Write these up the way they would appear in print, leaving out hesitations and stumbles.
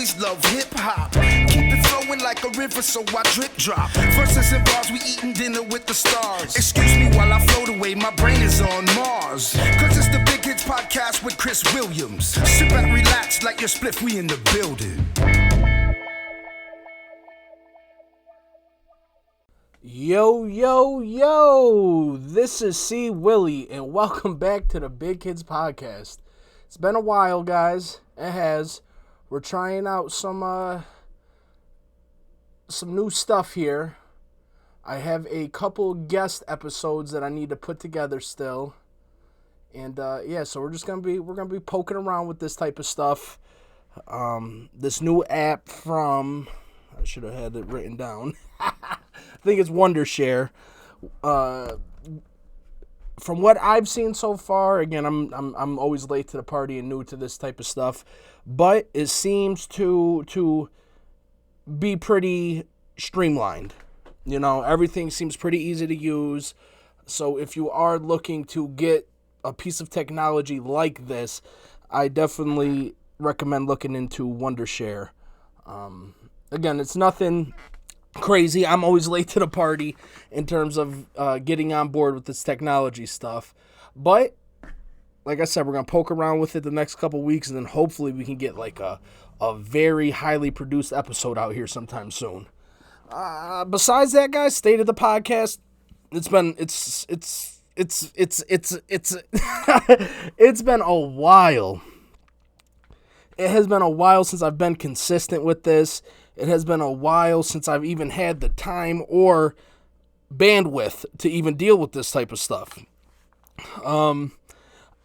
always love hip-hop. Keep it flowing like a river, so I drip drop. Verses and bars, we eating dinner with the stars. Excuse me while I float away, my brain is on Mars. Cause it's the Big Kids Podcast with Chris Williams. Sit back, relax, like your spliff, we in the building. Yo, yo, yo, this is C. Willie, and welcome back to the Big Kids Podcast. It's been a while, guys. It has. We're trying out some new stuff here. I have a couple guest episodes that I need to put together still. And, so we're gonna be poking around with this type of stuff. This new app from, I should have had it written down. I think it's Wondershare. From what I've seen so far, again, I'm always late to the party and new to this type of stuff, but it seems to be pretty streamlined. You know, everything seems pretty easy to use. So if you are looking to get a piece of technology like this, I definitely recommend looking into Wondershare. Again, it's nothing crazy. I'm always late to the party in terms of getting on board with this technology stuff. But, like I said, we're going to poke around with it the next couple weeks, and then hopefully we can get like a very highly produced episode out here sometime soon. Besides that, guys, state of the podcast, it's been a while. It has been a while since I've been consistent with this. It has been a while since I've even had the time or bandwidth to even deal with this type of stuff.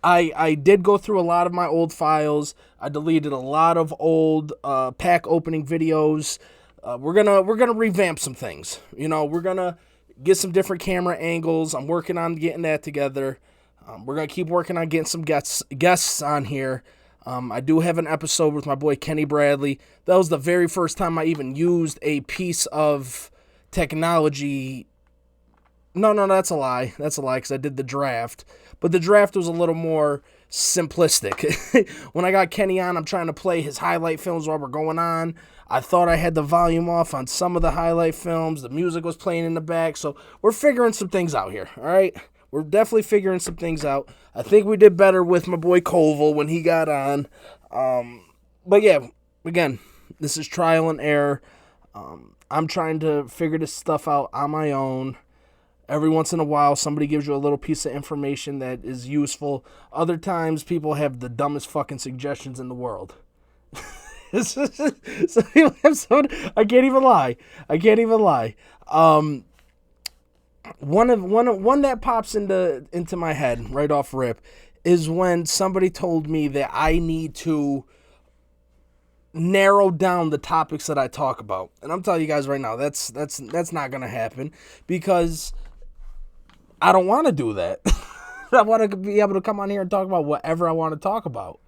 I did go through a lot of my old files. I deleted a lot of old pack opening videos. We're gonna revamp some things. You know, we're gonna get some different camera angles. I'm working on getting that together. We're gonna keep working on getting some guests on here. I do have an episode with my boy Kenny Bradley. That was the very first time I even used a piece of technology. No, that's a lie. That's a lie, because I did the draft. But the draft was a little more simplistic. When I got Kenny on, I'm trying to play his highlight films while we're going on. I thought I had the volume off on some of the highlight films. The music was playing in the back. So we're figuring some things out here, all right? We're definitely figuring some things out. I think we did better with my boy Koval when he got on. But yeah, again, this is trial and error. I'm trying to figure this stuff out on my own. Every once in a while, somebody gives you a little piece of information that is useful. Other times, people have the dumbest fucking suggestions in the world. So people have I can't even lie. One that pops into my head right off rip is when somebody told me that I need to narrow down the topics that I talk about. And I'm telling you guys right now, that's not going to happen, because I don't want to do that. I want to be able to come on here and talk about whatever I want to talk about.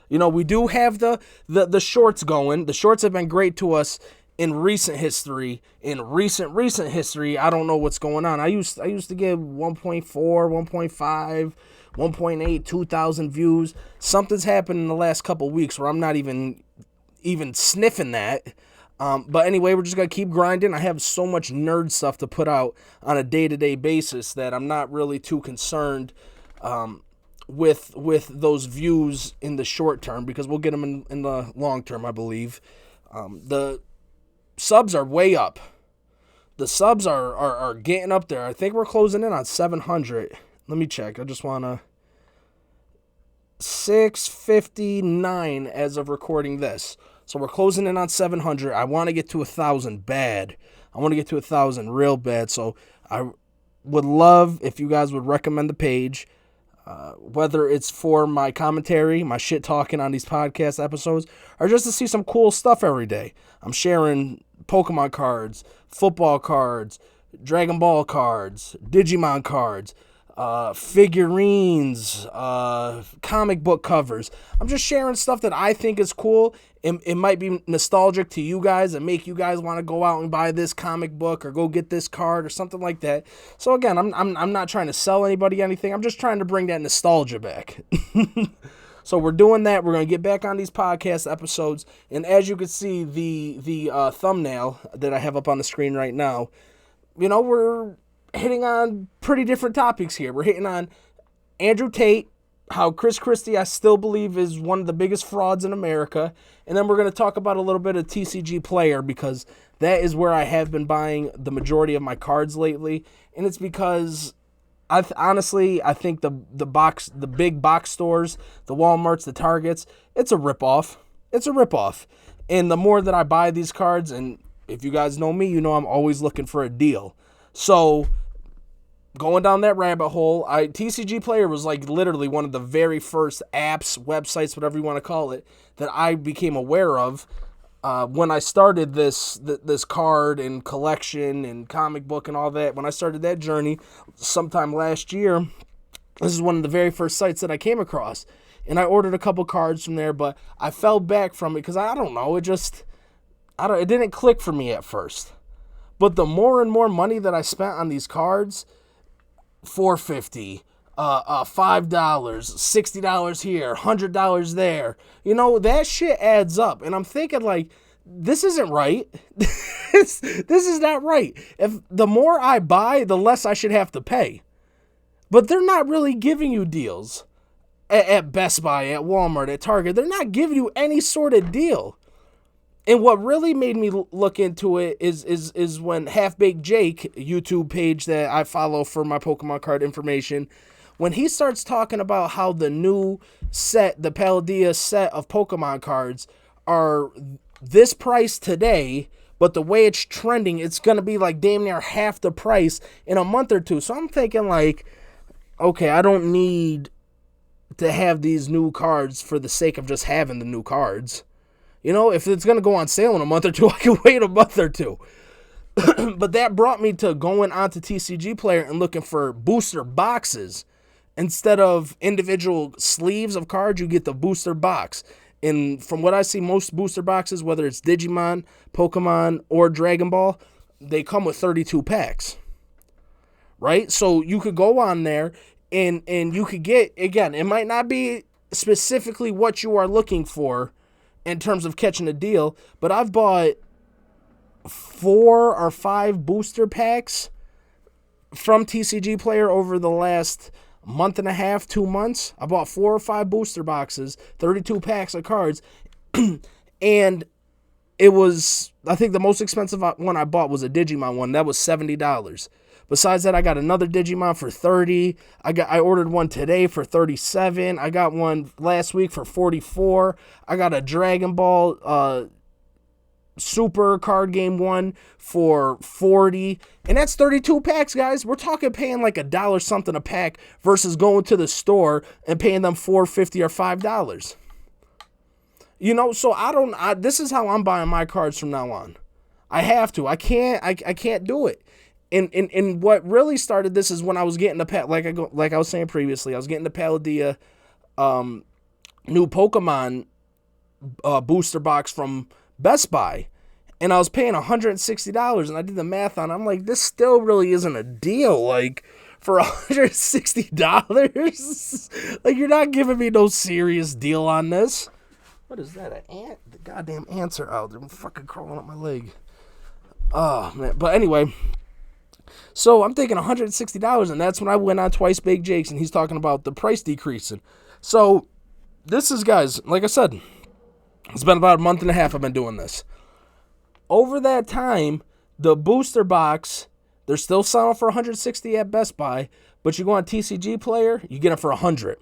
You know, we do have the shorts going. The shorts have been great to us in recent history. In recent history, I don't know what's going on. I used to get 1.4, 1.5, 1.8, 2,000 views. Something's happened in the last couple weeks where I'm not even sniffing that. But anyway, we're just going to keep grinding. I have so much nerd stuff to put out on a day-to-day basis that I'm not really too concerned with those views in the short term, because we'll get them in the long term, I believe. The subs are way up. The subs are getting up there. I think we're closing in on 700. Let me check. I just want to... 659 as of recording this. So we're closing in on 700. I want to get to 1,000 bad. I want to get to 1,000 real bad. So I would love if you guys would recommend the page. Whether it's for my commentary, my shit talking on these podcast episodes, or just to see some cool stuff every day. I'm sharing Pokemon cards, football cards, Dragon Ball cards, Digimon cards, figurines, comic book covers. I'm just sharing stuff that I think is cool. It might be nostalgic to you guys and make you guys want to go out and buy this comic book or go get this card or something like that. So again, I'm not trying to sell anybody anything. I'm just trying to bring that nostalgia back. So we're doing that. We're going to get back on these podcast episodes. And as you can see, the thumbnail that I have up on the screen right now, you know, we're hitting on pretty different topics here. We're hitting on Andrew Tate, how Christie, I still believe, is one of the biggest frauds in America. And then we're going to talk about a little bit of TCG Player, because that is where I have been buying the majority of my cards lately. And it's because I think the big box stores, the Walmarts, the Targets, it's a ripoff. It's a ripoff. And the more that I buy these cards, and if you guys know me, you know I'm always looking for a deal. So going down that rabbit hole, TCG Player was like literally one of the very first apps, websites, whatever you want to call it, that I became aware of when I started this card and collection and comic book and all that. When I started that journey sometime last year, this is one of the very first sites that I came across. And I ordered a couple cards from there, but I fell back from it because I don't know, it didn't click for me at first. But the more and more money that I spent on these cards, $4.50, $5, $60 here, $100 there. You know, that shit adds up. And I'm thinking, like, this isn't right. This is not right. If the more I buy, the less I should have to pay. But they're not really giving you deals at Best Buy, at Walmart, at Target. They're not giving you any sort of deal. And what really made me look into it is when Half-Baked Jake, YouTube page that I follow for my Pokemon card information, when he starts talking about how the new set, the Paldea set of Pokemon cards are this price today, but the way it's trending, it's going to be like damn near half the price in a month or two. So I'm thinking like, okay, I don't need to have these new cards for the sake of just having the new cards. You know, if it's going to go on sale in a month or two, I can wait a month or two. But that brought me to going onto TCG Player and looking for booster boxes. Instead of individual sleeves of cards, you get the booster box. And from what I see, most booster boxes, whether it's Digimon, Pokemon, or Dragon Ball, they come with 32 packs. Right? So you could go on there and you could get, again, it might not be specifically what you are looking for in terms of catching a deal, but I've bought 4 or 5 booster packs from TCG Player over the last month and a half, 2 months. I bought 4 or 5 booster boxes, 32 packs of cards, and it was, I think the most expensive one I bought was a Digimon one. That was $70. Besides that, I got another Digimon for $30. I ordered one today for $37. I got one last week for $44. I got a Dragon Ball Super card game one for $40. And that's 32 packs, guys. We're talking paying like $1 something a pack versus going to the store and paying them $4.50 or $5. You know, so this is how I'm buying my cards from now on. I have to. I can't do it. And what really started this is when I was getting the like I was saying previously, I was getting the Paldea new Pokemon booster box from Best Buy, and I was paying $160, and I did the math on it. I'm like, this still really isn't a deal. Like, for $160, like, you're not giving me no serious deal on this. What is that? An ant? The goddamn ants are out. They're fucking crawling up my leg. Oh man! But anyway. So I'm thinking $160, and that's when I went on Twice Baked Jake's, and he's talking about the price decreasing. So this is, guys, like I said, it's been about a month and a half I've been doing this. Over that time, the booster box, they're still selling for $160 at Best Buy, but you go on TCG Player, you get it for $100.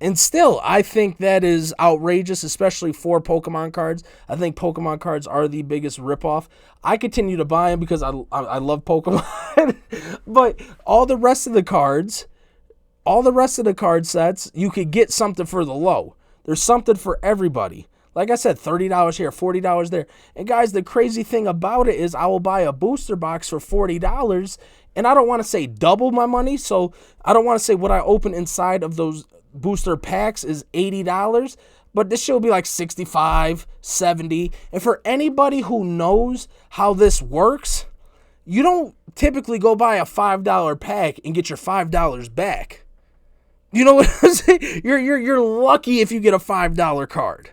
And still, I think that is outrageous, especially for Pokemon cards. I think Pokemon cards are the biggest ripoff. I continue to buy them because I love Pokemon. But all the rest of the card sets, you could get something for the low. There's something for everybody. Like I said, $30 here, $40 there. And guys, the crazy thing about it is I will buy a booster box for $40, and I don't want to say double my money, so I don't want to say what I open inside of those booster packs is $80, but this shit will be like $65, $70. And for anybody who knows how this works, you don't typically go buy a $5 pack and get your $5 back. You know what I'm saying? You're lucky if you get a $5 card.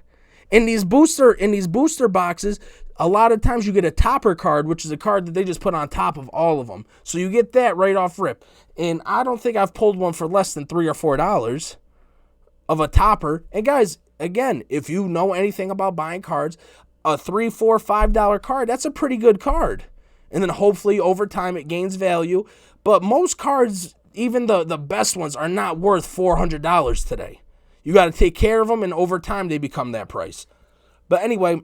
In these booster boxes, a lot of times you get a topper card, which is a card that they just put on top of all of them. So you get that right off rip. And I don't think I've pulled one for less than $3 or $4 of a topper. And guys, again, if you know anything about buying cards, a $3, $4, $5 card, that's a pretty good card. And then hopefully over time it gains value. But most cards, even the best ones, are not worth $400 today. You got to take care of them, and over time they become that price. But anyway,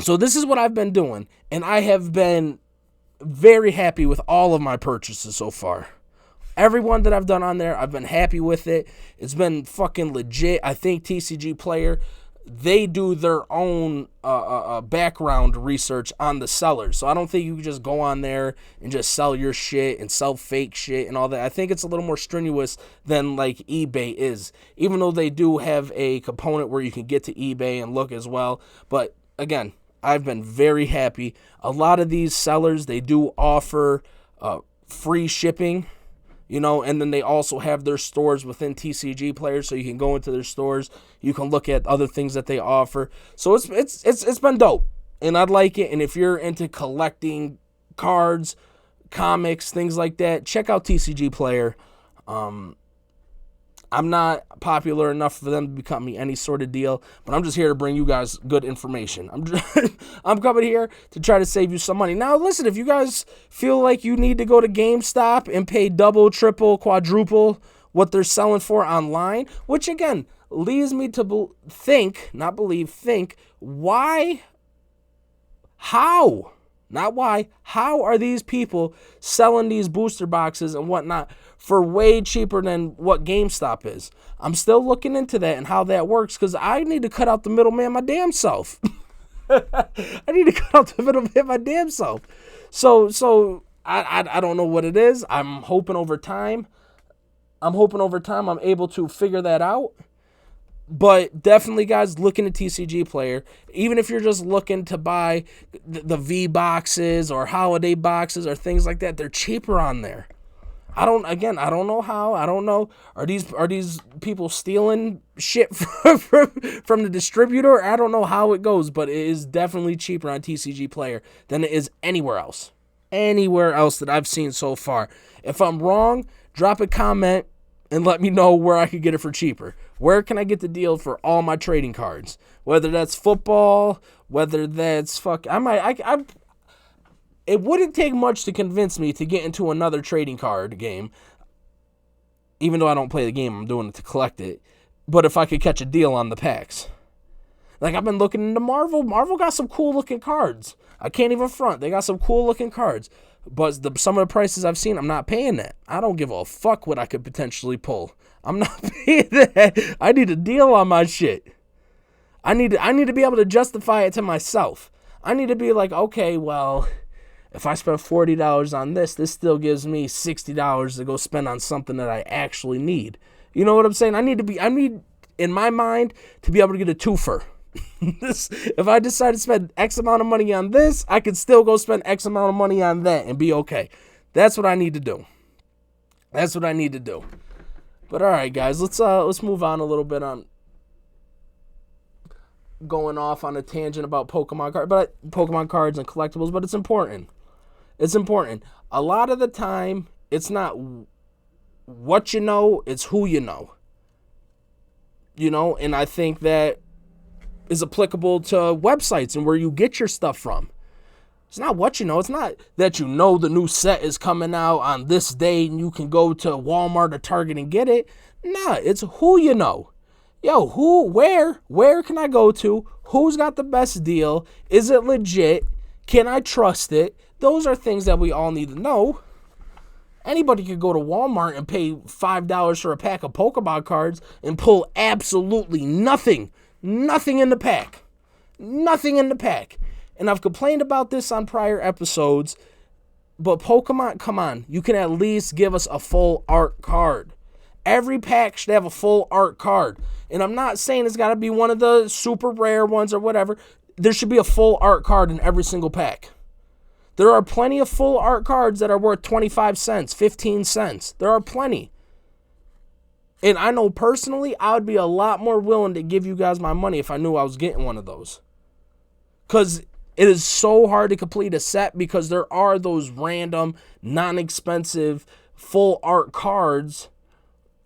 so this is what I've been doing, and I have been very happy with all of my purchases so far. Every one that I've done on there, I've been happy with it. It's been fucking legit. I think TCG Player, they do their own background research on the sellers. So I don't think you can just go on there and just sell your shit and sell fake shit and all that. I think it's a little more strenuous than like eBay is, even though they do have a component where you can get to eBay and look as well. But again, I've been very happy. A lot of these sellers, they do offer free shipping. You know, and then they also have their stores within TCG Player, so you can go into their stores. You can look at other things that they offer. So it's been dope, and I like it. And if you're into collecting cards, comics, things like that, check out TCG Player. I'm not popular enough for them to become me any sort of deal, but I'm just here to bring you guys good information. I'm coming here to try to save you some money. Now, listen, if you guys feel like you need to go to GameStop and pay double, triple, quadruple what they're selling for online, which again leads me to think, why, how, not why, how are these people selling these booster boxes and whatnot for way cheaper than what GameStop is? I'm still looking into that and how that works, because I need to cut out the middleman my damn self. I need to cut out the middleman my damn self. So I don't know what it is. I'm hoping over time I'm able to figure that out. But definitely, guys, look into TCG Player. Even if you're just looking to buy the V boxes or holiday boxes or things like that, they're cheaper on there. I don't know how. I don't know. Are these people stealing shit from the distributor? I don't know how it goes, but it is definitely cheaper on TCG Player than it is anywhere else. Anywhere else that I've seen so far. If I'm wrong, drop a comment and let me know where I could get it for cheaper. Where can I get the deal for all my trading cards? Whether that's football, whether that's it wouldn't take much to convince me to get into another trading card game. Even though I don't play the game, I'm doing it to collect it. But if I could catch a deal on the packs. Like, I've been looking into Marvel. Marvel got some cool looking cards. I can't even front. They got some cool looking cards. But some of the prices I've seen, I'm not paying that. I don't give a fuck what I could potentially pull. I'm not paying that. I need a deal on my shit. I need to be able to justify it to myself. I need to be like, okay, well, if I spend $40 on this still gives me $60 to go spend on something that I actually need. You know what I'm saying? I need in my mind to be able to get a twofer. If I decide to spend X amount of money on this, I could still go spend X amount of money on that and be okay. That's what I need to do. But all right, guys, let's move on a little bit on going off on a tangent about Pokemon cards and collectibles, but it's important. It's important. A lot of the time, it's not what you know, it's who you know. You know, and I think that is applicable to websites and where you get your stuff from. It's not what you know. It's not that you know the new set is coming out on this day and you can go to Walmart or Target and get it. Nah, it's who you know. Yo, where can I go to? Who's got the best deal? Is it legit? Can I trust it? Those are things that we all need to know. Anybody could go to Walmart and pay $5 for a pack of Pokemon cards and pull absolutely nothing. Nothing in the pack. Nothing in the pack. And I've complained about this on prior episodes, but Pokemon, come on. You can at least give us a full art card. Every pack should have a full art card. And I'm not saying it's got to be one of the super rare ones or whatever. There should be a full art card in every single pack. There are plenty of full art cards that are worth 25 cents, 15 cents. There are plenty. And I know personally, I would be a lot more willing to give you guys my money if I knew I was getting one of those. Because it is so hard to complete a set because there are those random, non-expensive, full art cards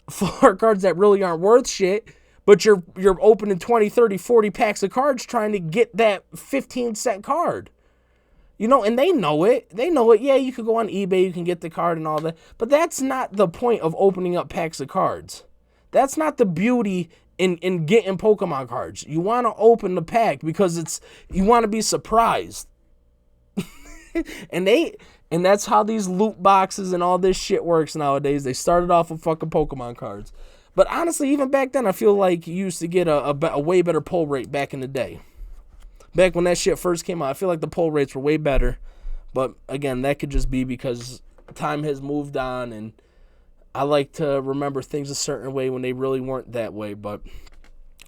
that really aren't worth shit, but you're opening 20, 30, 40 packs of cards trying to get that 15 set card. You know, and they know it. They know it. Yeah, you could go on eBay, you can get the card and all that. But that's not the point of opening up packs of cards. That's not the beauty in getting Pokemon cards. You want to open the pack because you want to be surprised. And that's how these loot boxes and all this shit works nowadays. They started off with fucking Pokemon cards. But honestly, even back then, I feel like you used to get a way better pull rate back in the day. Back when that shit first came out, I feel like the pull rates were way better. But again, that could just be because time has moved on and I like to remember things a certain way when they really weren't that way. But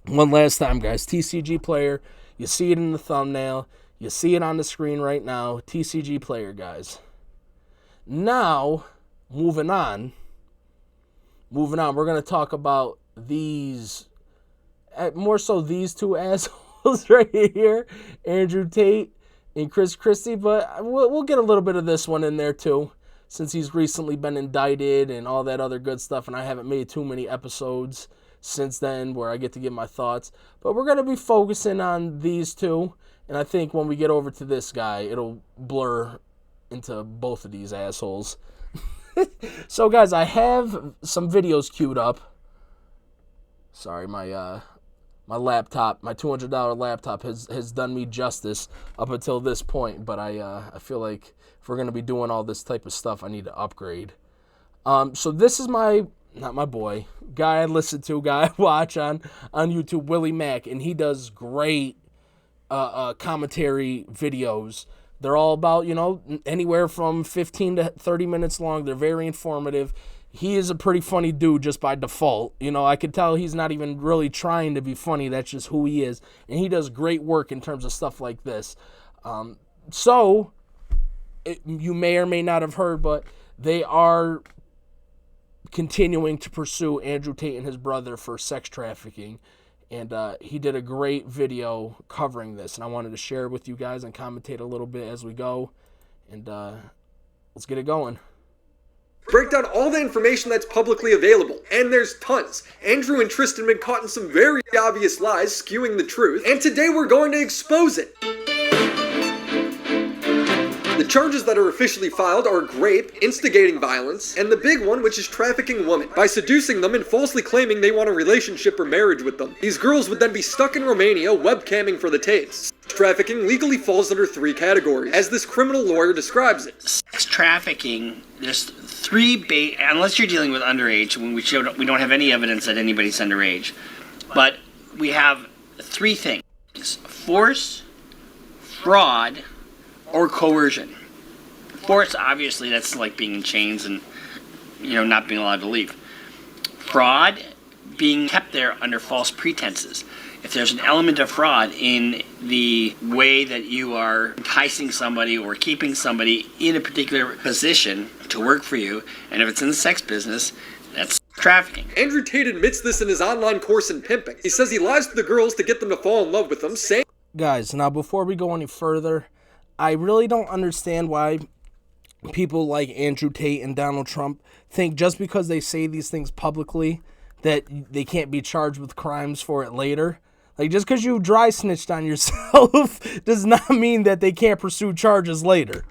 one last time, guys, TCG Player, you see it in the thumbnail. You see it on the screen right now. TCG Player, guys. Now, moving on, we're going to talk about these, more so these two assholes right here, Andrew Tate and Christie, but we'll get a little bit of this one in there too, since he's recently been indicted and all that other good stuff, and I haven't made too many episodes since then where I get to give my thoughts. But we're going to be focusing on these two, and I think when we get over to this guy, it'll blur into both of these assholes. So, guys, I have some videos queued up. Sorry, my laptop, my $200 laptop has done me justice up until this point, but I feel like if we're going to be doing all this type of stuff, I need to upgrade. So this is not my boy, guy I listen to, guy I watch on YouTube, WillyMac, and he does great commentary videos. They're all about, anywhere from 15 to 30 minutes long. They're very informative. He is a pretty funny dude just by default. I could tell he's not even really trying to be funny. That's just who he is. And he does great work in terms of stuff like this. You may or may not have heard, but they are continuing to pursue Andrew Tate and his brother for sex trafficking. And he did a great video covering this. And I wanted to share it with you guys and commentate a little bit as we go. And let's get it going. Break down all the information that's publicly available, and there's tons. Andrew and Tristan have been caught in some very obvious lies, skewing the truth, and today we're going to expose it. The charges that are officially filed are rape, instigating violence, and the big one, which is trafficking women, by seducing them and falsely claiming they want a relationship or marriage with them. These girls would then be stuck in Romania webcamming for the Tates. Trafficking legally falls under 3 categories, as this criminal lawyer describes it. Sex trafficking, there's 3 unless you're dealing with underage, when we don't have any evidence that anybody's underage, but we have 3 things: force, fraud, or coercion. Force, obviously, that's like being in chains and not being allowed to leave. Fraud, being kept there under false pretenses. If there's an element of fraud in the way that you are enticing somebody or keeping somebody in a particular position to work for you, and if it's in the sex business, that's trafficking. Andrew Tate admits this in his online course in pimping. He says he lies to the girls to get them to fall in love with him, saying... Guys, now before we go any further, I really don't understand why people like Andrew Tate and Donald Trump think just because they say these things publicly that they can't be charged with crimes for it later. Like, just because you dry snitched on yourself does not mean that they can't pursue charges later.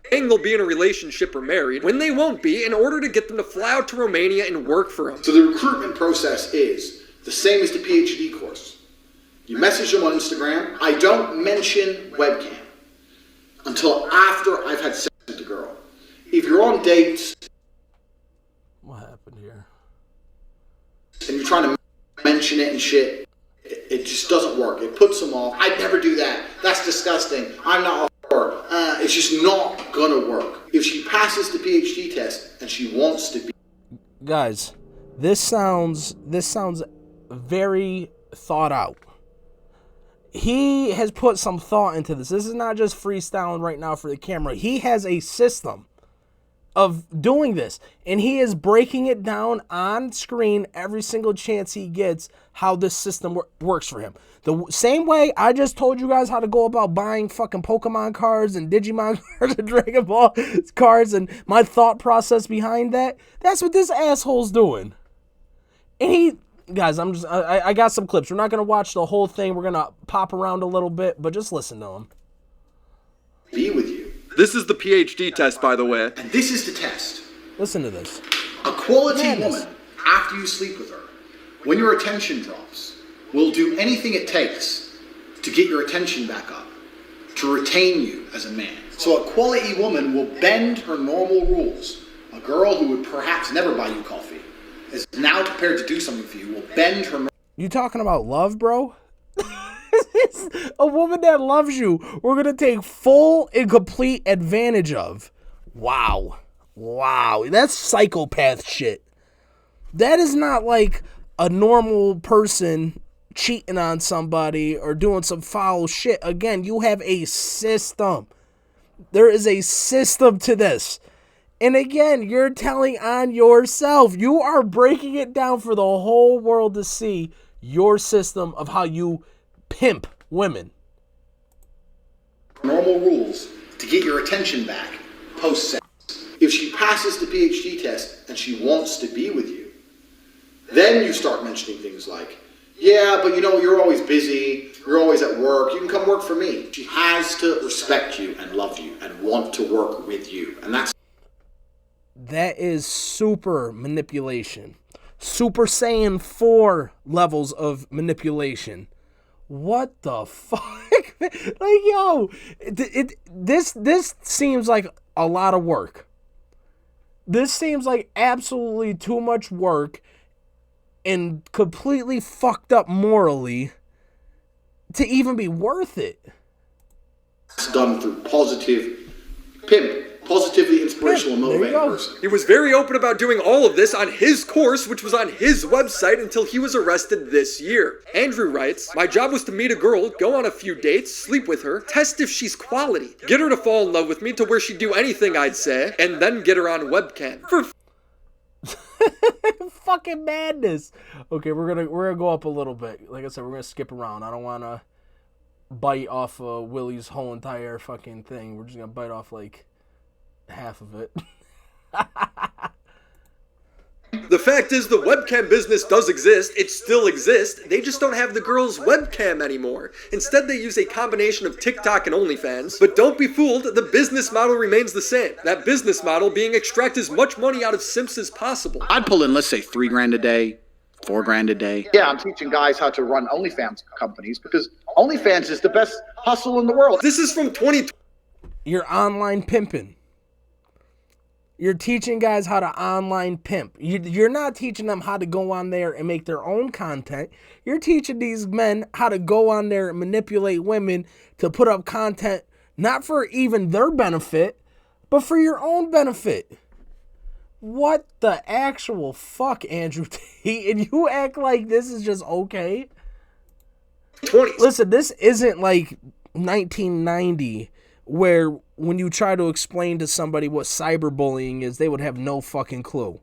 Saying they'll be in a relationship or married, when they won't be, in order to get them to fly out to Romania and work for them. So the recruitment process is the same as the PhD course. You message them on Instagram. I don't mention webcam until after I've had sex with the girl. If you're on dates... What happened here? And you're trying to mention it and shit, it just doesn't work. It puts them off. I'd never do that. That's disgusting. I'm not a whore. It's just not gonna work. If she passes the PhD test and she wants to be... Guys, this sounds very thought out. He has put some thought into this. This is not just freestyling right now for the camera. He has a system of doing this, and he is breaking it down on screen every single chance he gets how this system works for him. The same way I just told you guys how to go about buying fucking Pokemon cards and Digimon cards and Dragon Ball cards and my thought process behind that. That's what this asshole's doing. And guys, I got some clips. We're not going to watch the whole thing. We're going to pop around a little bit, but just listen to him. Be with you. This is the PhD test, by the way. And this is the test. Listen to this. A quality Madness. woman, after you sleep with her, when your attention drops, will do anything it takes to get your attention back up, to retain you as a man. So a quality woman will bend her normal rules. A girl who would perhaps never buy you coffee is now prepared to do something for you, will bend her... You talking about love, bro? A woman that loves you, we're going to take full and complete advantage of. Wow. That's psychopath shit. That is not like a normal person cheating on somebody or doing some foul shit. Again, you have a system. There is a system to this. And again, you're telling on yourself. You are breaking it down for the whole world to see your system of how you pimp women. Normal rules to get your attention back post-sex. If she passes the PhD test and she wants to be with you, then you start mentioning things like, yeah, but you're always busy, you're always at work, you can come work for me. She has to respect you and love you and want to work with you. And that is super manipulation. Super Saiyan 4 levels of manipulation. What the fuck? Like, yo, this seems like a lot of work. This seems like absolutely too much work and completely fucked up morally to even be worth it. It's done through positively inspirational, motivating person. He was very open about doing all of this on his course, which was on his website until he was arrested this year. Andrew writes, my job was to meet a girl, go on a few dates, sleep with her, test if she's quality, get her to fall in love with me to where she'd do anything I'd say, and then get her on webcam. Fucking madness. Okay, we're gonna go up a little bit. Like I said, we're gonna skip around. I don't wanna bite off Willy's whole entire fucking thing. We're just gonna bite off like half of it. The fact is, the webcam business does exist. It still exists. They just don't have the girl's webcam anymore. Instead, they use a combination of TikTok and OnlyFans. But don't be fooled, the business model remains the same. That business model being extract as much money out of simps as possible. I'd pull in, let's say, $3,000 a day, $4,000 a day. Yeah, I'm teaching guys how to run OnlyFans companies because OnlyFans is the best hustle in the world. This is from 2020. You're online pimping. You're teaching guys how to online pimp. You're not teaching them how to go on there and make their own content. You're teaching these men how to go on there and manipulate women to put up content, not for even their benefit, but for your own benefit. What the actual fuck, Andrew Tate? And you act like this is just okay? 20. Listen, this isn't like 1990 where when you try to explain to somebody what cyberbullying is, they would have no fucking clue.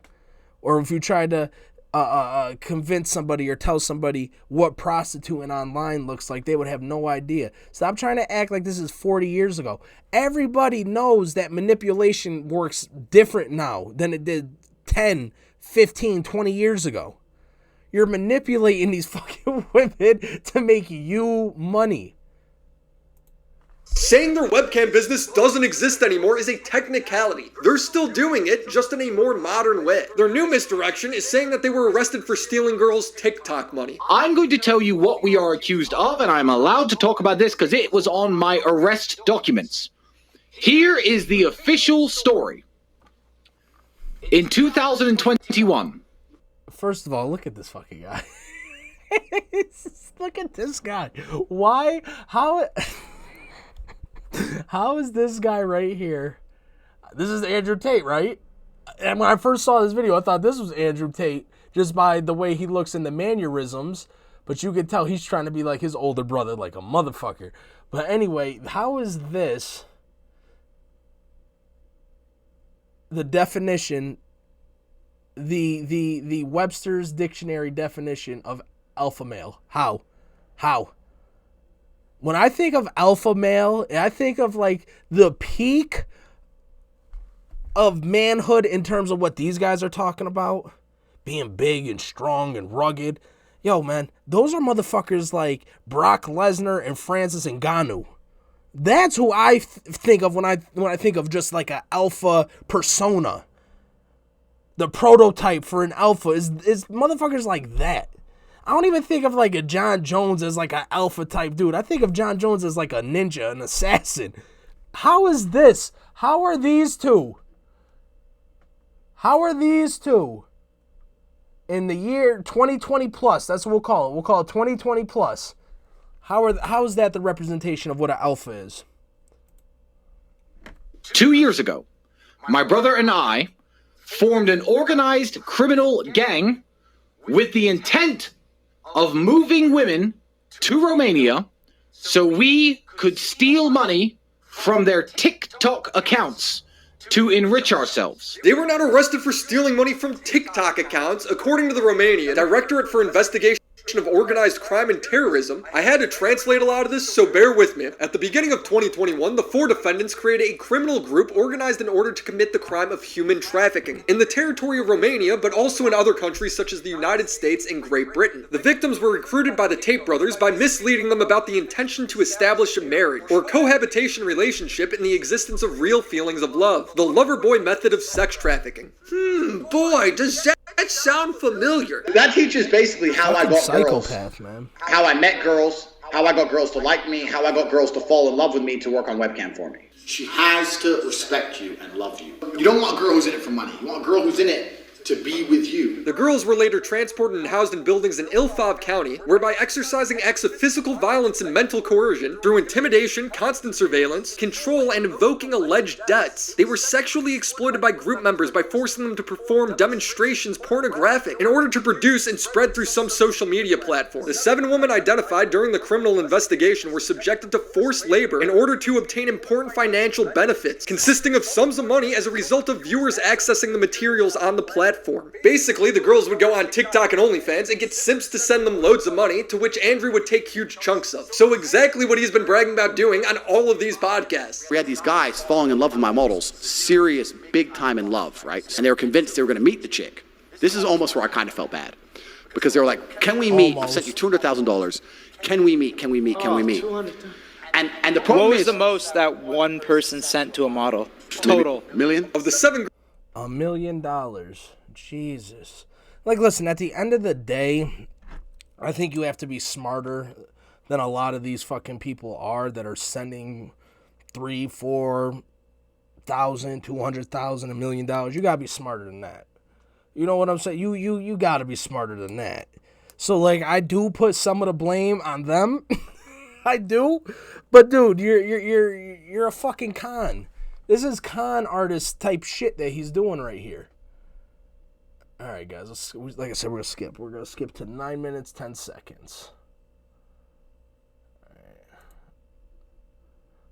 Or if you try to convince somebody or tell somebody what prostituting online looks like, they would have no idea. Stop trying to act like this is 40 years ago. Everybody knows that manipulation works different now than it did 10, 15, 20 years ago. You're manipulating these fucking women to make you money. Saying their webcam business doesn't exist anymore is a technicality. They're still doing it, just in a more modern way. Their new misdirection is saying that they were arrested for stealing girls' TikTok money. I'm going to tell you what we are accused of, and I'm allowed to talk about this because it was on my arrest documents. Here is the official story. In 2021. First of all, look at this fucking guy. Look at this guy. Why? How is this guy right here? This is Andrew Tate, right? And when I first saw this video, I thought this was Andrew Tate just by the way he looks in the mannerisms. But you can tell he's trying to be like his older brother, like a motherfucker. But anyway, how is this? the definition, the Webster's dictionary definition of alpha male. How? When I think of alpha male, I think of like the peak of manhood in terms of what these guys are talking about. Being big and strong and rugged. Yo, man, those are motherfuckers like Brock Lesnar and Francis Ngannou. That's who I think of when I think of just like an alpha persona. The prototype for an alpha is motherfuckers like that. I don't even think of like a John Jones as like an alpha type dude. I think of John Jones as like a ninja, an assassin. How is this? How are these two? In the year 2020 plus, that's what we'll call it. We'll call it 2020 plus. How is that the representation of what an alpha is? 2 years ago, my brother and I formed an organized criminal gang with the intent of moving women to Romania so we could steal money from their TikTok accounts to enrich ourselves. They were not arrested for stealing money from TikTok accounts. According to the Romanian Directorate for Investigation of Organized Crime and Terrorism, I had to translate a lot of this, so bear with me. At the beginning of 2021, the 4 defendants created a criminal group organized in order to commit the crime of human trafficking in the territory of Romania, but also in other countries such as the United States and Great Britain. The victims were recruited by the Tate brothers by misleading them about the intention to establish a marriage or cohabitation relationship in the existence of real feelings of love. The lover boy method of sex trafficking. Boy, does that sound familiar. That teaches basically how I got psychopath, girls, man. how I met girls, how I got girls to like me, how I got girls to fall in love with me to work on webcam for me. She has to respect you and love you. You don't want a girl who's in it for money. You want a girl who's in it to be with you. The girls were later transported and housed in buildings in Ilfov County, where by exercising acts of physical violence and mental coercion, through intimidation, constant surveillance, control, and invoking alleged debts, they were sexually exploited by group members by forcing them to perform demonstrations pornographic in order to produce and spread through some social media platform. The 7 women identified during the criminal investigation were subjected to forced labor in order to obtain important financial benefits, consisting of sums of money as a result of viewers accessing the materials on the platform. Basically, the girls would go on TikTok and OnlyFans and get simps to send them loads of money, to which Andrew would take huge chunks of. So exactly what he's been bragging about doing on all of these podcasts. We had these guys falling in love with my models, serious, big time in love, right? And they were convinced they were going to meet the chick. This is almost where I kind of felt bad. Because they were like, can we meet? I've sent you $200,000. Can we meet? Can we meet? Can we meet? And the problem What was is... the most that one person sent to a model? Total. Million? Of the 7 $1 million. Jesus. Like, listen, at the end of the day, I think you have to be smarter than a lot of these fucking people are that are sending $3,000, $4,000, $200,000, $1 million. You gotta be smarter than that. You know what I'm saying? You gotta be smarter than that. So, like, I do put some of the blame on them. I do. But, dude, you're a fucking con. This is con artist type shit that he's doing right here. All right, guys. Like I said, we're going to skip. We're going to skip to 9 minutes, 10 seconds. All right.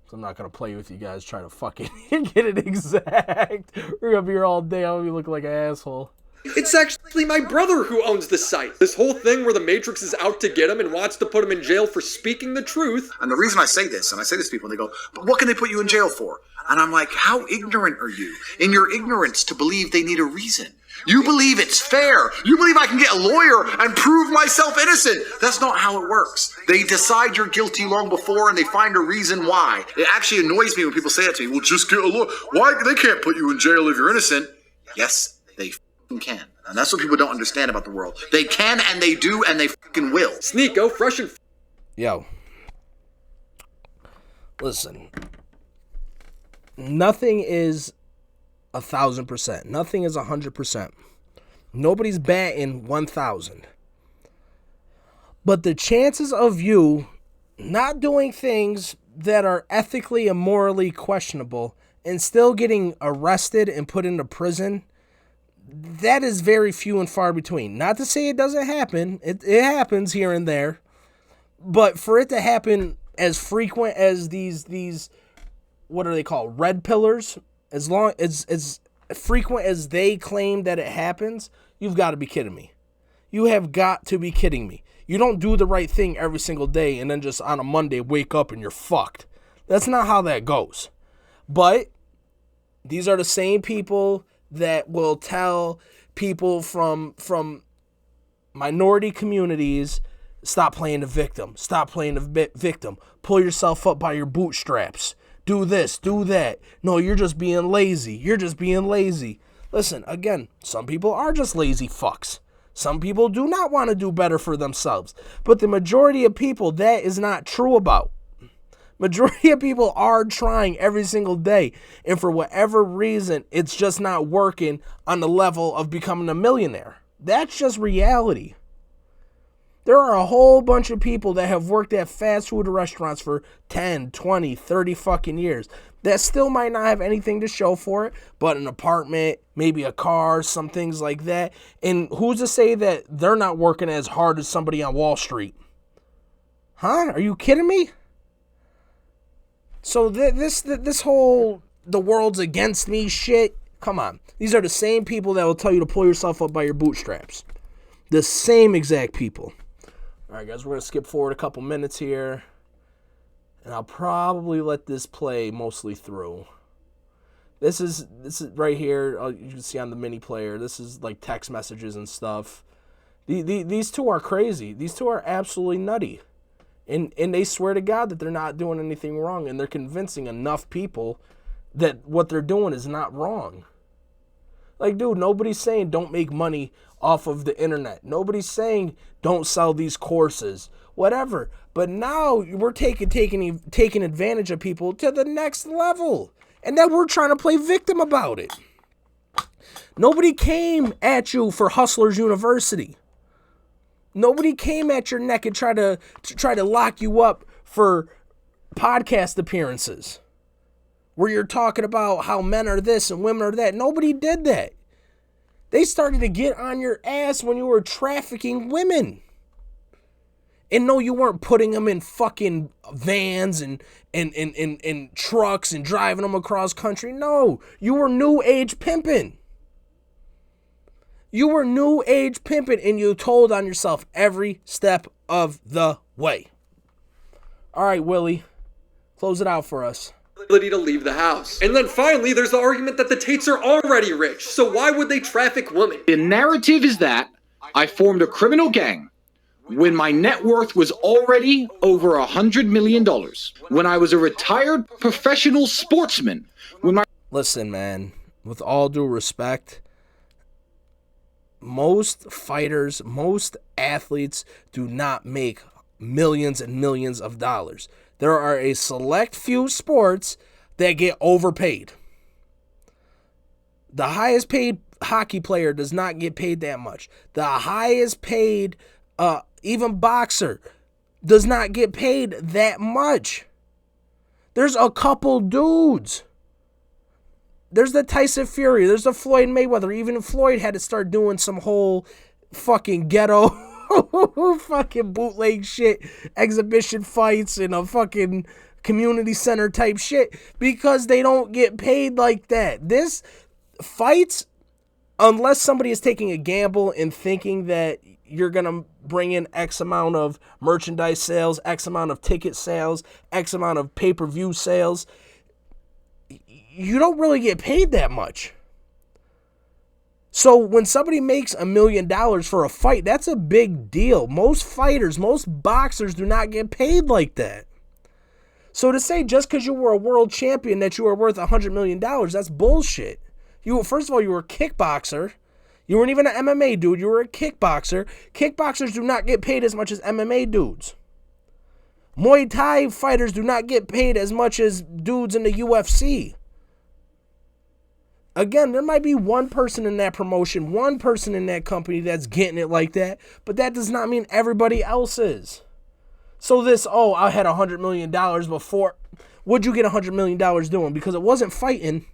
So I'm not going to play with you guys trying to fucking get it exact. We're going to be here all day. I'm going to be looking like an asshole. It's actually my brother who owns the site. This whole thing where the Matrix is out to get him and wants to put him in jail for speaking the truth. And the reason I say this, and I say this to people, and they go, but what can they put you in jail for? And I'm like, how ignorant are you? In your ignorance to believe they need a reason. You believe it's fair. You believe I can get a lawyer and prove myself innocent. That's not how it works. They decide you're guilty long before and they find a reason why. It actually annoys me when people say that to me. Well, just get a lawyer. Why? They can't put you in jail if you're innocent. Yes, they can. And that's what people don't understand about the world. They can and they do and they fucking will. Sneeko, fresh and... Yo. Listen. Nothing is 1,000%. Nothing is 100%. Nobody's batting 1,000. But the chances of you not doing things that are ethically and morally questionable and still getting arrested and put into prison, that is very few and far between. Not to say it doesn't happen. It happens here and there. But for it to happen as frequent as these what are they called? Red pillars? As frequent as they claim that it happens, you've got to be kidding me. You have got to be kidding me. You don't do the right thing every single day and then just on a Monday wake up and you're fucked. That's not how that goes. But these are the same people that will tell people from minority communities, stop playing the victim. Stop playing the victim. Pull yourself up by your bootstraps. Do this, do that. No, you're just being lazy. You're just being lazy. Listen, again, some people are just lazy fucks. Some people do not want to do better for themselves. But the majority of people, that is not true about. Majority of people are trying every single day. And for whatever reason, it's just not working on the level of becoming a millionaire. That's just reality. There are a whole bunch of people that have worked at fast food restaurants for 10, 20, 30 fucking years that still might not have anything to show for it, but an apartment, maybe a car, some things like that. And who's to say that they're not working as hard as somebody on Wall Street? Huh? Are you kidding me? So this whole the world's against me shit, come on. These are the same people that will tell you to pull yourself up by your bootstraps. The same exact people. All right, guys, we're going to skip forward a couple minutes here. And I'll probably let this play mostly through. This is right here. You can see on the mini player. This is like text messages and stuff. These two are crazy. These two are absolutely nutty. And they swear to God that they're not doing anything wrong. And they're convincing enough people that what they're doing is not wrong. Like, dude, nobody's saying don't make money off of the internet. Nobody's saying don't sell these courses. Whatever. But now we're taking advantage of people to the next level. And then we're trying to play victim about it. Nobody came at you for Hustlers University. Nobody came at your neck and tried to lock you up for podcast appearances where you're talking about how men are this and women are that. Nobody did that. They started to get on your ass when you were trafficking women. And no, you weren't putting them in fucking vans and trucks and driving them across country. No, you were new age pimping. You were new age pimping and you told on yourself every step of the way. All right, Willie, close it out for us. Ability to leave the house. And then finally, there's the argument that the Tates are already rich, so why would they traffic women? The narrative is that I formed a criminal gang when my net worth was already over $100 million, when I was a retired professional sportsman, Listen, man, with all due respect, most fighters, most athletes do not make millions and millions of dollars. There are a select few sports that get overpaid. The highest paid hockey player does not get paid that much. The highest paid even boxer does not get paid that much. There's a couple dudes. There's the Tyson Fury. There's the Floyd Mayweather. Even Floyd had to start doing some whole fucking ghetto fucking bootleg shit, exhibition fights in a fucking community center type shit because they don't get paid like that. This fights, unless somebody is taking a gamble and thinking that you're going to bring in X amount of merchandise sales, X amount of ticket sales, X amount of pay-per-view sales, you don't really get paid that much. So when somebody makes $1 million for a fight, that's a big deal. Most fighters, most boxers do not get paid like that. So to say just because you were a world champion that you were worth $100 million, that's bullshit. First of all, you were a kickboxer. You weren't even an MMA dude. You were a kickboxer. Kickboxers do not get paid as much as MMA dudes. Muay Thai fighters do not get paid as much as dudes in the UFC. Again, there might be one person in that promotion, one person in that company that's getting it like that, but that does not mean everybody else is. So this, I had $100 million before. What'd you get $100 million doing? Because it wasn't fighting.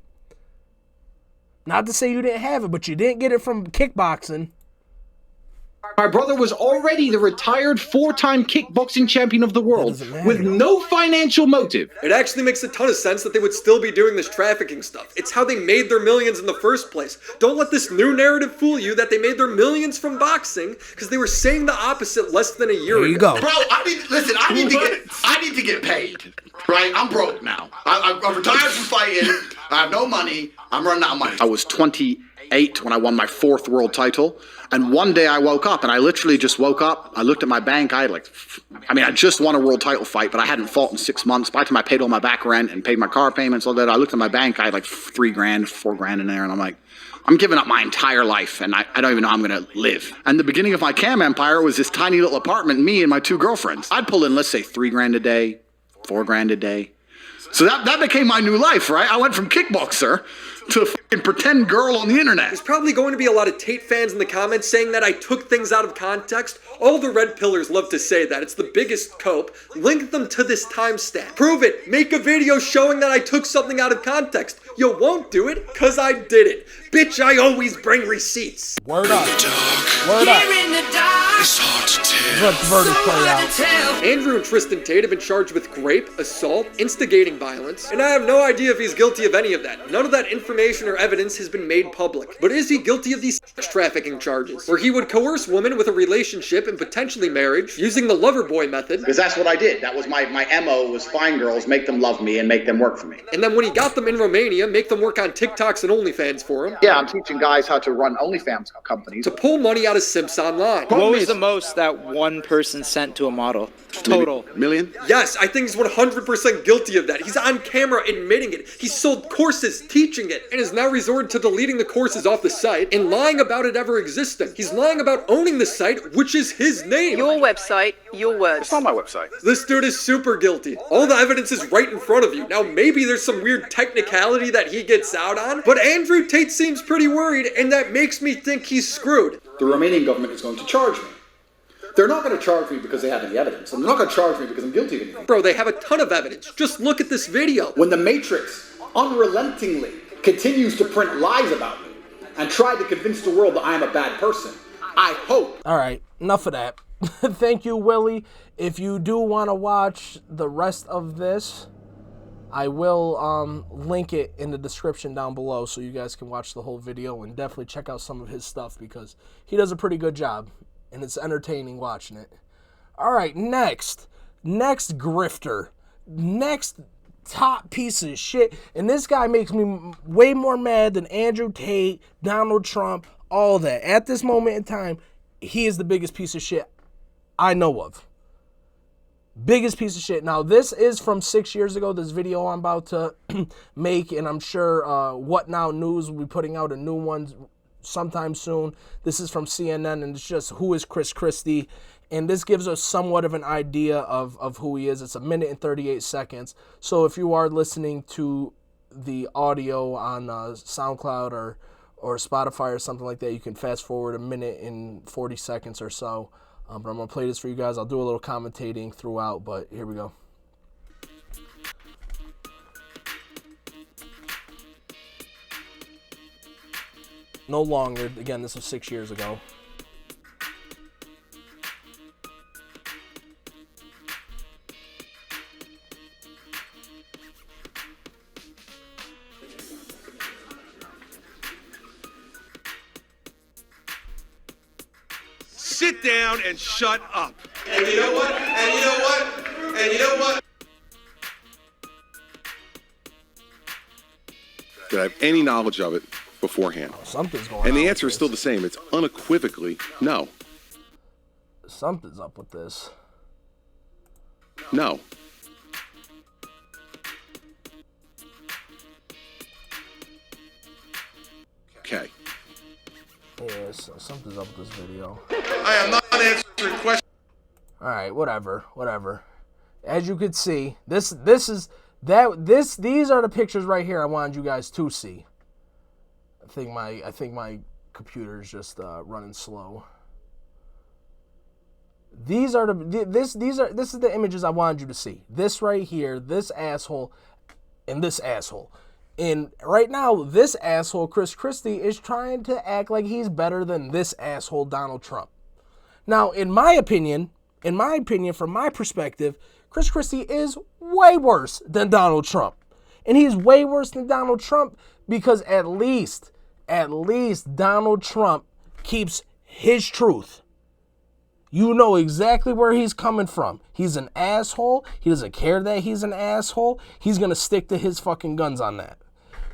Not to say you didn't have it, but you didn't get it from kickboxing. My brother was already the retired 4-time kickboxing champion of the world with no financial motive. It actually makes a ton of sense that they would still be doing this trafficking stuff. It's how they made their millions in the first place. Don't let this new narrative fool you that they made their millions from boxing, because they were saying the opposite less than a year ago. There you go. Bro, I need to get paid. Right? I'm broke now. I'm retired from fighting. I have no money. I'm running out of money. I was 28 when I won my 4th world title. And one day I woke up, and I literally just woke up. I looked at my bank. I just won a world title fight, but I hadn't fought in 6 months. By the time I paid all my back rent and paid my car payments, all that, I looked at my bank. I had like $3,000, $4,000 in there, and I'm like, I'm giving up my entire life, and I don't even know how I'm going to live. And the beginning of my cam empire was this tiny little apartment, me and my 2 girlfriends. I'd pull in, let's say, $3,000 a day, $4,000 a day. So that became my new life, right? I went from kickboxer to a fucking pretend girl on the internet. There's probably going to be a lot of Tate fans in the comments saying that I took things out of context. All the red pillars love to say that. It's the biggest cope. Link them to this timestamp. Prove it. Make a video showing that I took something out of context. You won't do it, cause I did it. Bitch, I always bring receipts. Word up. Word up. It's hard to tell. Let the verdict play out. Andrew and Tristan Tate have been charged with rape, assault, instigating violence, and I have no idea if he's guilty of any of that. None of that information or evidence has been made public. But is he guilty of these sex trafficking charges, where he would coerce women with a relationship and potentially marriage using the lover boy method? Because that's what I did. That was my MO, was find girls, make them love me, and make them work for me. And then when he got them in Romania, make them work on TikToks and OnlyFans for him. Yeah, I'm teaching guys how to run OnlyFans companies. To pull money out of simps online. What was the most that one person sent to a model? Total. Million? Yes, I think he's 100% guilty of that. He's on camera admitting it. He sold courses teaching it and has now resorted to deleting the courses off the site and lying about it ever existing. He's lying about owning the site, which is his name. Your website, your words. It's not my website. This dude is super guilty. All the evidence is right in front of you. Now, maybe there's some weird technicality that he gets out on, but Andrew Tate seems pretty worried, and that makes me think he's screwed. The Romanian government is going to charge me. They're not going to charge me because they have any evidence. And they're not going to charge me because I'm guilty of anything. Bro, they have a ton of evidence. Just look at this video. When the Matrix unrelentingly continues to print lies about me and try to convince the world that I am a bad person, I hope. All right, enough of that. Thank you, Willie. If you do want to watch the rest of this, I will link it in the description down below so you guys can watch the whole video and definitely check out some of his stuff because he does a pretty good job and it's entertaining watching it. All right, next grifter, next top piece of shit, and this guy makes me way more mad than Andrew Tate, Donald Trump, all that. At this moment in time, he is the biggest piece of shit I know of. Biggest piece of shit. Now, this is from 6 years ago, this video I'm about to make, and I'm sure What Now News will be putting out a new one sometime soon. This is from CNN, and it's just who is Christie, and this gives us somewhat of an idea of who he is. It's 1 minute and 38 seconds. So if you are listening to the audio on SoundCloud or Spotify or something like that, you can fast forward 1 minute and 40 seconds or so. But I'm going to play this for you guys. I'll do a little commentating throughout, but here we go. No longer. Again, this was 6 years ago. Sit down and shut up. And you know what? And you know what? And you know what? Did I have any knowledge of it beforehand? Something's going on. And the answer is still the same. It's unequivocally no. Something's up with this. No. Okay. Yeah, something's up with this video. I am not answering questions. Alright, whatever. As you could see, these are the pictures right here I wanted you guys to see. I think my computer is just running slow. This is the images I wanted you to see. This right here, this asshole, and this asshole. And right now, this asshole, Christie, is trying to act like he's better than this asshole, Donald Trump. Now, in my opinion, from my perspective, Chris Christie is way worse than Donald Trump. And he's way worse than Donald Trump because at least Donald Trump keeps his truth. You know exactly where he's coming from. He's an asshole. He doesn't care that he's an asshole. He's going to stick to his fucking guns on that.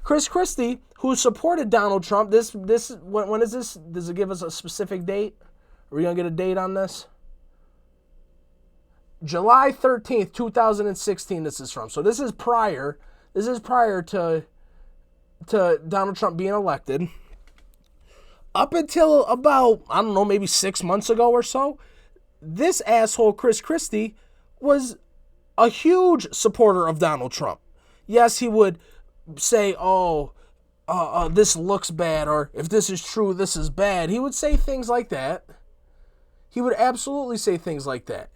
Chris Christie, who supported Donald Trump, when is this? Does it give us a specific date? Are we going to get a date on this? July 13th, 2016, this is from. So this is prior to Donald Trump being elected. Up until about, I don't know, maybe 6 months ago or so, this asshole Chris Christie was a huge supporter of Donald Trump. Yes, he would say, this looks bad, or if this is true, this is bad. He would say things like that. He would absolutely say things like that.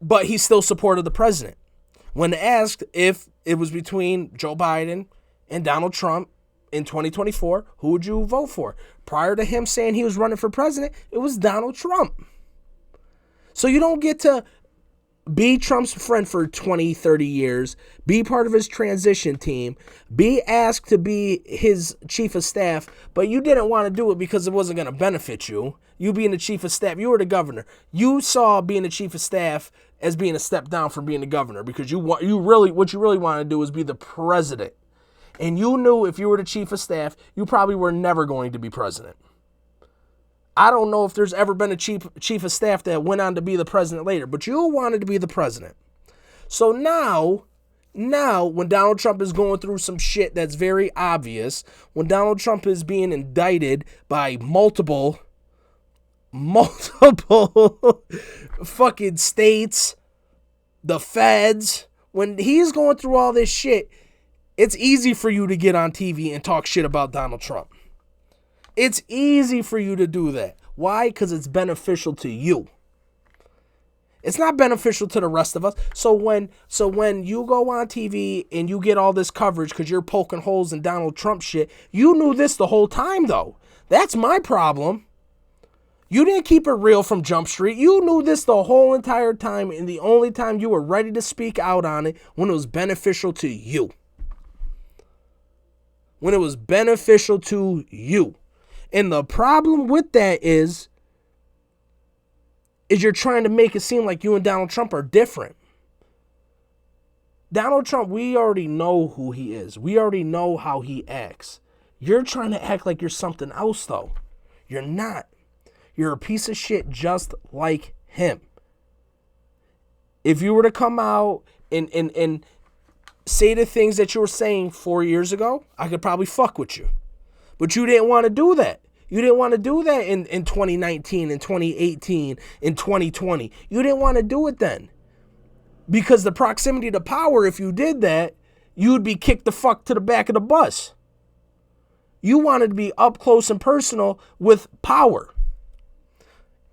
But he still supported the president. When asked if it was between Joe Biden and Donald Trump in 2024, who would you vote for? Prior to him saying he was running for president, it was Donald Trump. So you don't get to be Trump's friend for 20, 30 years, be part of his transition team, be asked to be his chief of staff, but you didn't want to do it because it wasn't going to benefit you. You being the chief of staff, you were the governor. You saw being the chief of staff as being a step down from being the governor because what you really want to do is be the president. And you knew if you were the chief of staff, you probably were never going to be president. I don't know if there's ever been a chief of staff that went on to be the president later, but you wanted to be the president. So now when Donald Trump is going through some shit that's very obvious, when Donald Trump is being indicted by multiple fucking states, the feds, when he's going through all this shit, it's easy for you to get on TV and talk shit about Donald Trump. It's easy for you to do that. Why? Because it's beneficial to you. It's not beneficial to the rest of us. So when you go on TV and you get all this coverage because you're poking holes in Donald Trump shit, you knew this the whole time, though. That's my problem. You didn't keep it real from Jump Street. You knew this the whole entire time, and the only time you were ready to speak out on it when it was beneficial to you. When it was beneficial to you. And the problem with that is you're trying to make it seem like you and Donald Trump are different. Donald Trump, we already know who he is. We already know how he acts. You're trying to act like you're something else, though. You're not. You're a piece of shit just like him. If you were to come out and say the things that you were saying 4 years ago, I could probably fuck with you. But you didn't want to do that. You didn't want to do that in 2019, in 2018, in 2020. You didn't want to do it then. Because the proximity to power, if you did that, you'd be kicked the fuck to the back of the bus. You wanted to be up close and personal with power.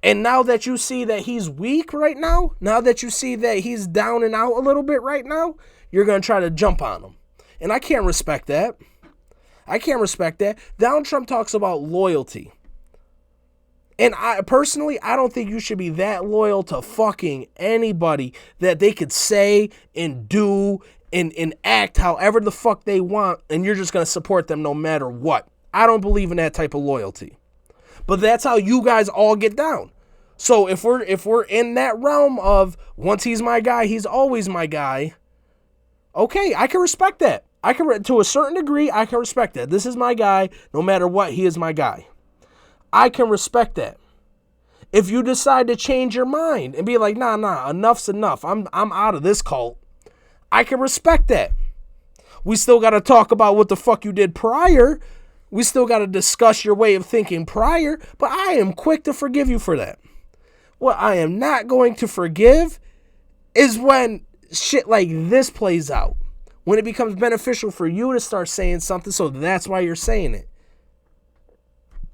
And now that you see that he's weak right now, now that you see that he's down and out a little bit right now, you're going to try to jump on him. And I can't respect that. I can't respect that. Donald Trump talks about loyalty. And I don't think you should be that loyal to fucking anybody that they could say and do and act however the fuck they want, and you're just going to support them no matter what. I don't believe in that type of loyalty. But that's how you guys all get down. So if we're in that realm of once he's my guy, he's always my guy, okay, I can respect that. To a certain degree, I can respect that. This is my guy. No matter what, he is my guy. I can respect that. If you decide to change your mind and be like, nah, enough's enough. I'm out of this cult. I can respect that. We still got to talk about what the fuck you did prior. We still got to discuss your way of thinking prior. But I am quick to forgive you for that. What I am not going to forgive is when shit like this plays out. When it becomes beneficial for you to start saying something, so that's why you're saying it.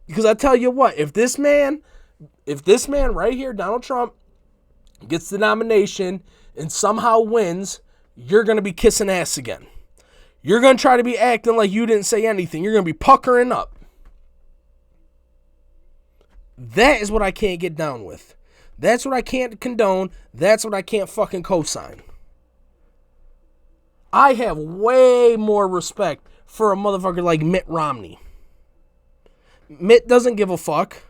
Because I tell you what, if this man right here, Donald Trump, gets the nomination and somehow wins, you're going to be kissing ass again. You're going to try to be acting like you didn't say anything. You're going to be puckering up. That is what I can't get down with. That's what I can't condone. That's what I can't fucking co-sign. I have way more respect for a motherfucker like Mitt Romney. Mitt doesn't give a fuck.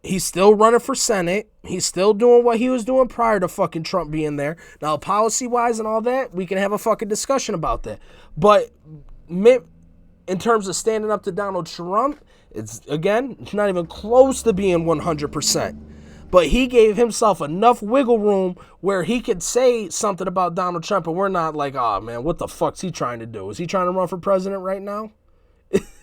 He's still running for Senate. He's still doing what he was doing prior to fucking Trump being there. Now, policy-wise and all that, we can have a fucking discussion about that. But Mitt, in terms of standing up to Donald Trump, it's not even close to being 100%. But he gave himself enough wiggle room where he could say something about Donald Trump, and we're not like, oh, man, what the fuck's he trying to do? Is he trying to run for president right now?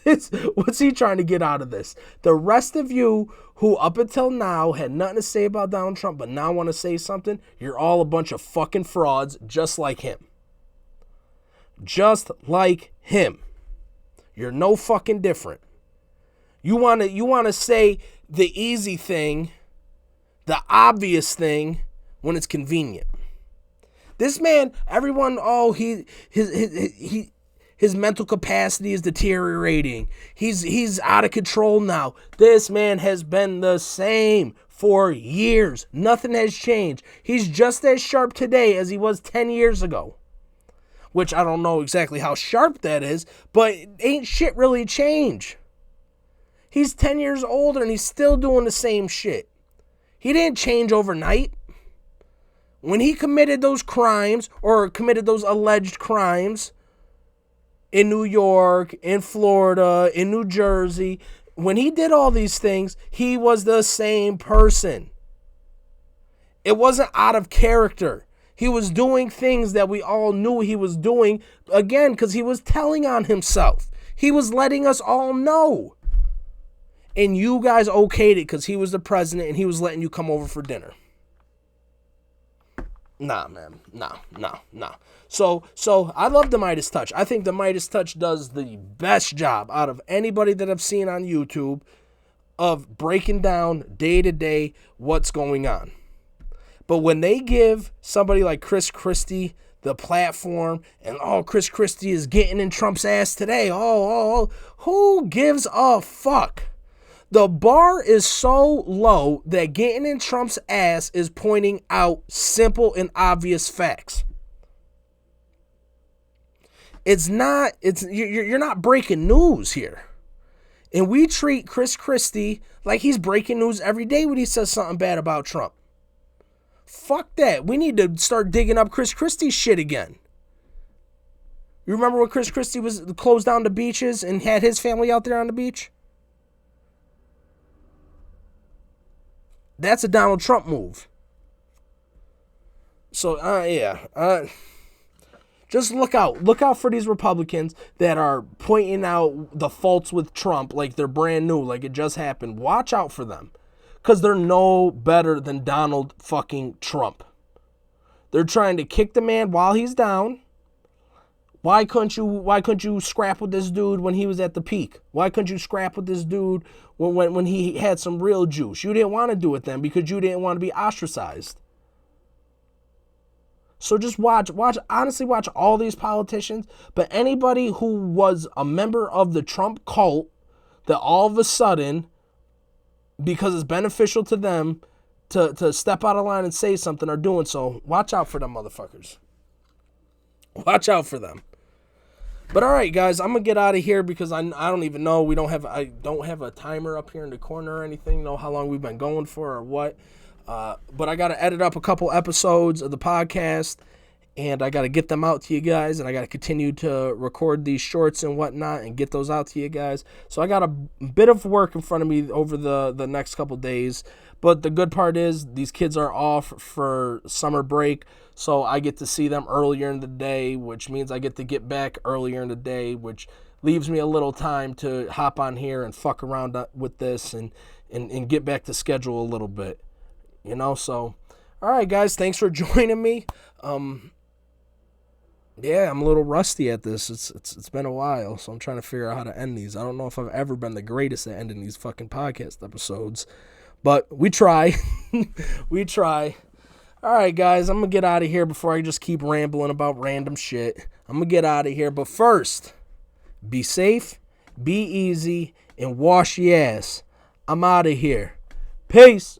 What's he trying to get out of this? The rest of you who up until now had nothing to say about Donald Trump but now want to say something, you're all a bunch of fucking frauds just like him. Just like him. You're no fucking different. You want to say the easy thing, the obvious thing when it's convenient. This man, everyone, his mental capacity is deteriorating. He's out of control now. This man has been the same for years. Nothing has changed. He's just as sharp today as he was 10 years ago. Which I don't know exactly how sharp that is, but ain't shit really changed. He's 10 years older and he's still doing the same shit. He didn't change overnight. When he committed those crimes or committed those alleged crimes in New York, in Florida, in New Jersey, when he did all these things, he was the same person. It wasn't out of character. He was doing things that we all knew he was doing, again, because he was telling on himself. He was letting us all know. And you guys okayed it because he was the president and he was letting you come over for dinner. Nah, man. Nah. So I love the Midas Touch. I think the Midas Touch does the best job out of anybody that I've seen on YouTube of breaking down day to day what's going on. But when they give somebody like Christie the platform and Chris Christie is getting in Trump's ass today. Who gives a fuck? The bar is so low that getting in Trump's ass is pointing out simple and obvious facts. You're not breaking news here. And we treat Chris Christie like he's breaking news every day when he says something bad about Trump. Fuck that. We need to start digging up Chris Christie's shit again. You remember when Chris Christie was closed down the beaches and had his family out there on the beach? That's a Donald Trump move. So, just look out. Look out for these Republicans that are pointing out the faults with Trump like they're brand new, like it just happened. Watch out for them. Because they're no better than Donald fucking Trump. They're trying to kick the man while he's down. Why couldn't you scrap with this dude when he was at the peak? Why couldn't you scrap with this dude when he had some real juice? You didn't want to do it then because you didn't want to be ostracized. So just honestly watch all these politicians, but anybody who was a member of the Trump cult that all of a sudden, because it's beneficial to them to step out of line and say something are doing so, watch out for them motherfuckers. Watch out for them. But all right, guys, I'm gonna get out of here because I don't even know. I don't have a timer up here in the corner or anything. Know how long we've been going for or what. But I gotta edit up a couple episodes of the podcast, and I gotta get them out to you guys, and I gotta continue to record these shorts and whatnot and get those out to you guys. So I got a bit of work in front of me over the next couple days. But the good part is these kids are off for summer break, so I get to see them earlier in the day, which means I get to get back earlier in the day, which leaves me a little time to hop on here and fuck around with this and get back to schedule a little bit. You know, so, all right, guys, thanks for joining me. Yeah, I'm a little rusty at this. It's been a while, so I'm trying to figure out how to end these. I don't know if I've ever been the greatest at ending these fucking podcast episodes, but we try. We try. All right, guys, I'm going to get out of here before I just keep rambling about random shit. I'm going to get out of here, but first, be safe, be easy, and wash your ass. I'm out of here. Peace.